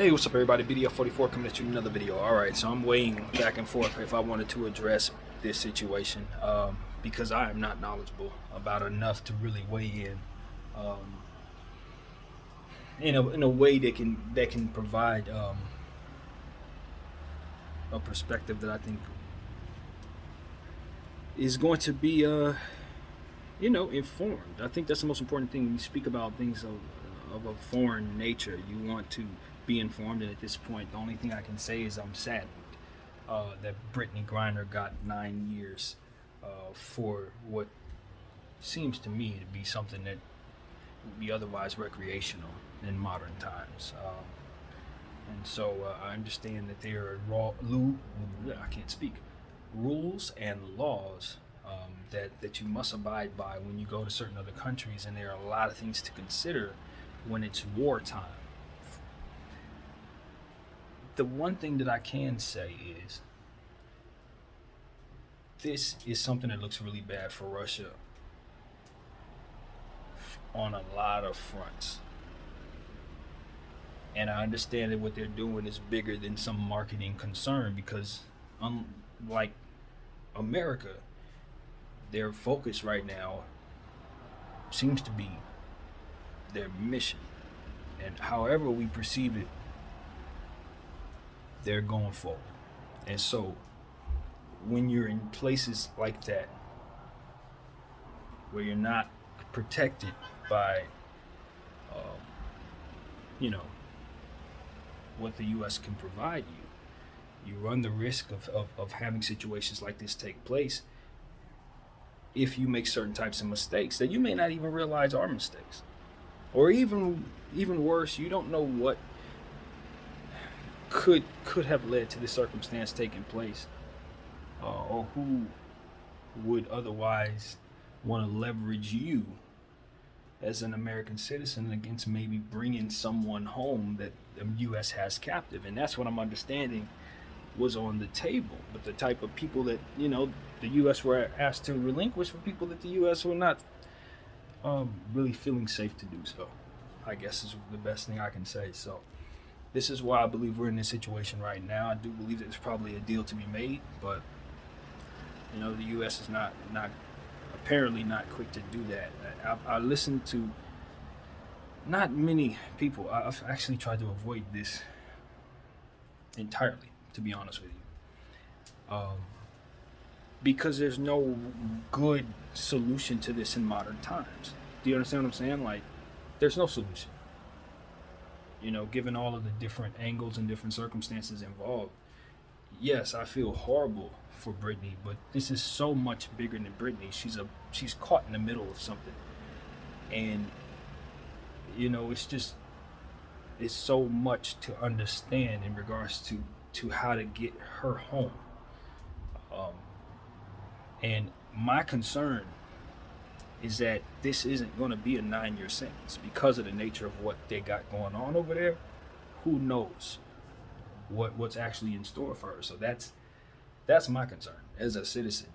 Hey, what's up, everybody? BDF44 coming at you with another video. Alright, so I'm weighing back and forth if I wanted to address this situation because I am not knowledgeable about enough to really weigh um, in a way that can provide a perspective that I think is going to be informed. I think that's the most important thing when you speak about things of a foreign nature. You want to be informed, and at this point, the only thing I can say is I'm saddened that Brittany Griner got 9 years for what seems to me to be something that would be otherwise recreational in modern times. And so I understand that there are rules and laws that you must abide by when you go to certain other countries, and there are a lot of things to consider when it's wartime. The one thing that I can say is this is something that looks really bad for Russia on a lot of fronts. And I understand that what they're doing is bigger than some marketing concern because, unlike America, their focus right now seems to be their mission. And however we perceive it, they're going forward. And so when you're in places like that where you're not protected by what the U.S. can provide you run the risk of having situations like this take place if you make certain types of mistakes that you may not even realize are mistakes. Or even worse, you don't know what could have led to this circumstance taking place, or who would otherwise want to leverage you as an American citizen against maybe bringing someone home that the U.S. has captive. And that's what I'm understanding was on the table. But the type of people that the U.S. were asked to relinquish were people that the U.S. were not really feeling safe to do so, I guess is the best thing I can say. So this is why I believe we're in this situation right now. I do believe that there's probably a deal to be made, but the U.S. is not apparently not quick to do that. I listened to not many people. I've actually tried to avoid this entirely, to be honest with you, because there's no good solution to this in modern times. Do you understand what I'm saying? Like, there's no solution. Given all of the different angles and different circumstances involved. Yes, I feel horrible for Brittany, but this is so much bigger than Brittany. She's caught in the middle of something. And it's so much to understand in regards to how to get her home. And my concern is that this isn't going to be a 9-year sentence because of the nature of what they got going on over there. Who knows what's actually in store for her? So that's my concern as a citizen.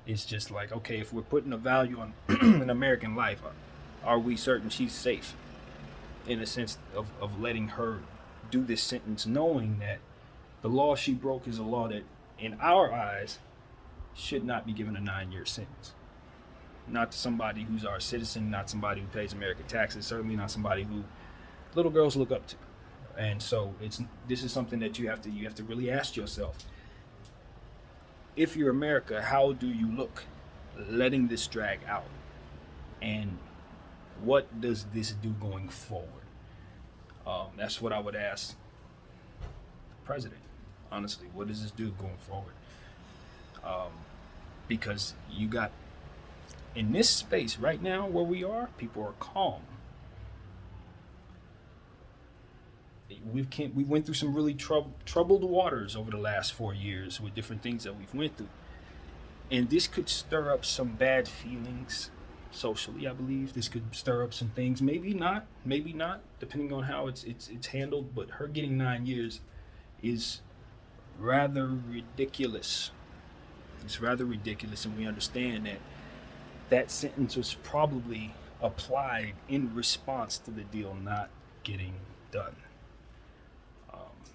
It's just like, okay, if we're putting a value on an American life, are we certain she's safe in the sense of letting her do this sentence, knowing that the law she broke is a law that in our eyes should not be given a 9-year sentence. Not to somebody who's our citizen, not somebody who pays American taxes, certainly not somebody who little girls look up to. And so this is something that you have to really ask yourself. If you're America, how do you look letting this drag out? And what does this do going forward? That's what I would ask the president. Honestly, what does this do going forward? Because you got in this space right now where we are, people are calm. We went through some really troubled waters over the last 4 years with different things that we've went through, and this could stir up some bad feelings socially. I believe this could stir up some things. Maybe not, depending on how it's handled. But her getting 9 years is rather ridiculous. It's rather ridiculous, and we understand that sentence was probably applied in response to the deal not getting done.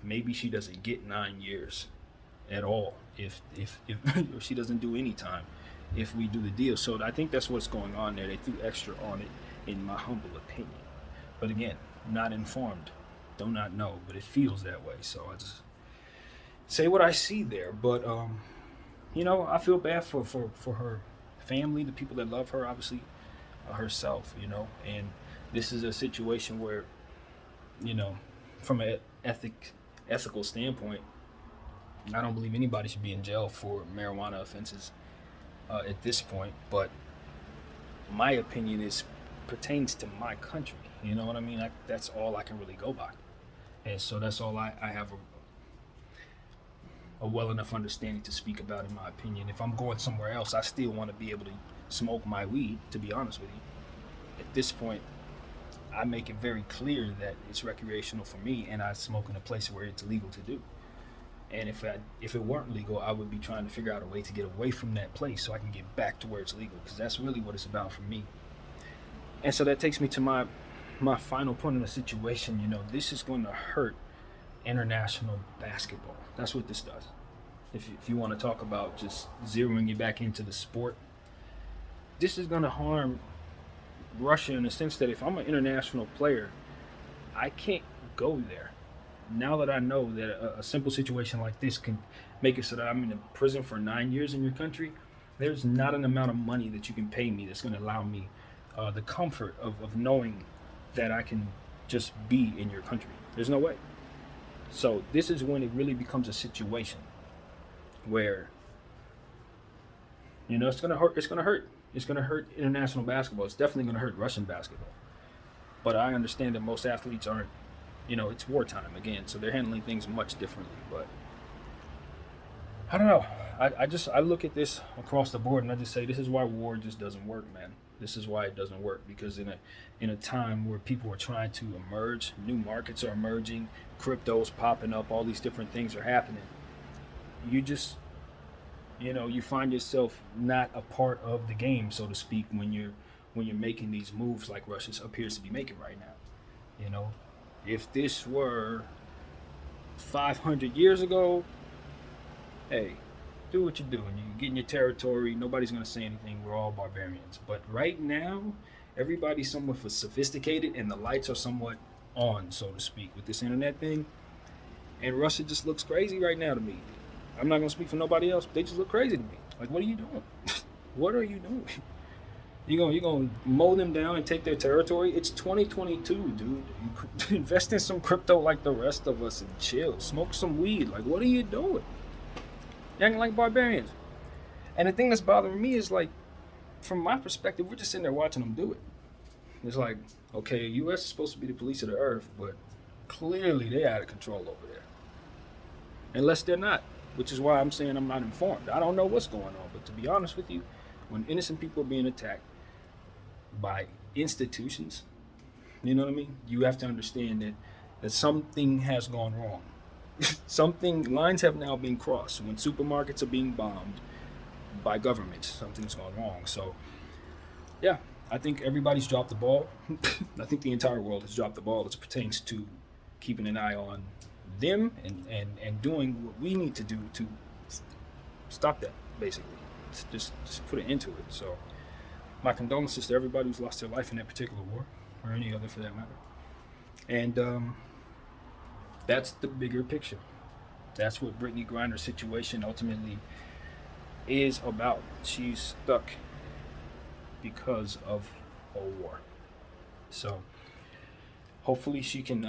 maybe she doesn't get 9 years at all if or she doesn't do any time if we do the deal. So I think that's what's going on there. They threw extra on it, in my humble opinion. But again, not informed, do not know, but it feels that way. So I just say what I see there. But I feel bad for her family, the people that love her, obviously herself, and this is a situation where, from an ethical standpoint, I don't believe anybody should be in jail for marijuana offenses at this point. But my opinion pertains to my country. You know what I mean? That's all I can really go by, and so that's all I have a well enough understanding to speak about, in my opinion. If I'm going somewhere else, I still want to be able to smoke my weed. To be honest with you, at this point, I make it very clear that it's recreational for me, and I smoke in a place where it's legal to do. And if it weren't legal, I would be trying to figure out a way to get away from that place so I can get back to where it's legal, because that's really what it's about for me. And so that takes me to my final point in the situation. This is going to hurt international basketball. That's what this does. If you want to talk about just zeroing it back into the sport, this is going to harm Russia in the sense that if I'm an international player, I can't go there. Now that I know that a simple situation like this can make it so that I'm in prison for 9 years in your country, there's not an amount of money that you can pay me that's going to allow me the comfort of knowing that I can just be in your country. There's no way. So this is when it really becomes a situation where, it's going to hurt. It's going to hurt. It's going to hurt international basketball. It's definitely going to hurt Russian basketball. But I understand that most athletes aren't, it's wartime again, so they're handling things much differently. But I don't know. I look at this across the board, and I just say this is why war just doesn't work, man. This is why it doesn't work, because in a time where people are trying to emerge, new markets are emerging, crypto's popping up, all these different things are happening. You just, you find yourself not a part of the game, so to speak, when you're making these moves like Russia appears to be making right now. If this were 500 years ago, hey, do what you're doing. You get in your territory. Nobody's going to say anything. We're all barbarians. But right now, everybody's somewhat sophisticated, and the lights are somewhat on, so to speak, with this internet thing. And Russia just looks crazy right now to me. I'm not going to speak for nobody else. They just look crazy to me. Like, what are you doing? What are you doing? You're gonna mow them down and take their territory? It's 2022, dude. You invest in some crypto like the rest of us and chill. Smoke some weed. Like, what are you doing? You're acting like barbarians. And the thing that's bothering me is, like, from my perspective, we're just sitting there watching them do it. It's like, okay, U.S. is supposed to be the police of the earth, but clearly they're out of control over there. Unless they're not, which is why I'm saying I'm not informed. I don't know what's going on, but to be honest with you, when innocent people are being attacked by institutions, you know what I mean? You have to understand that something has gone wrong. Lines have now been crossed. When supermarkets are being bombed by governments, something's gone wrong. So, yeah, I think everybody's dropped the ball. I think the entire world has dropped the ball as it pertains to keeping an eye on them and doing what we need to do to stop that, basically. Just put an end to it. So my condolences to everybody who's lost their life in that particular war, or any other for that matter. And that's the bigger picture. That's what Brittany Griner's situation ultimately is about. She's stuck because of a war. So hopefully she can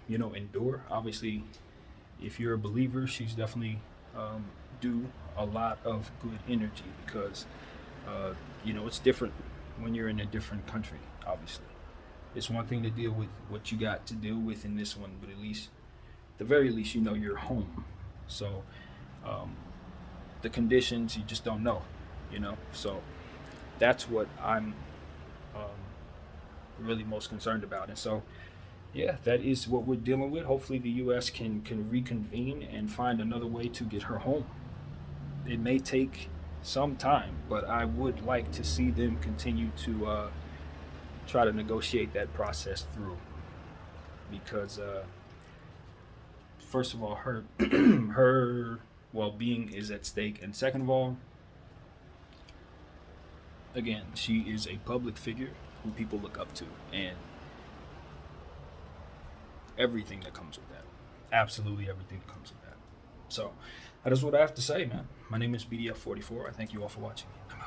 endure. Obviously, if you're a believer, she's definitely due a lot of good energy, because it's different when you're in a different country. Obviously, it's one thing to deal with what you got to deal with in this one, but at the very least, you're home. So the conditions, you just don't know, so that's what I'm really most concerned about. And so yeah, that is what we're dealing with. Hopefully the U.S. can reconvene and find another way to get her home. It may take some time, but I would like to see them continue to try to negotiate that process through, because first of all, her her well-being is at stake, and second of all, again, she is a public figure who people look up to, and everything that comes with that, absolutely everything that comes with that. So that is what I have to say, man. My name is BDF44. I thank you all for watching. I'm out.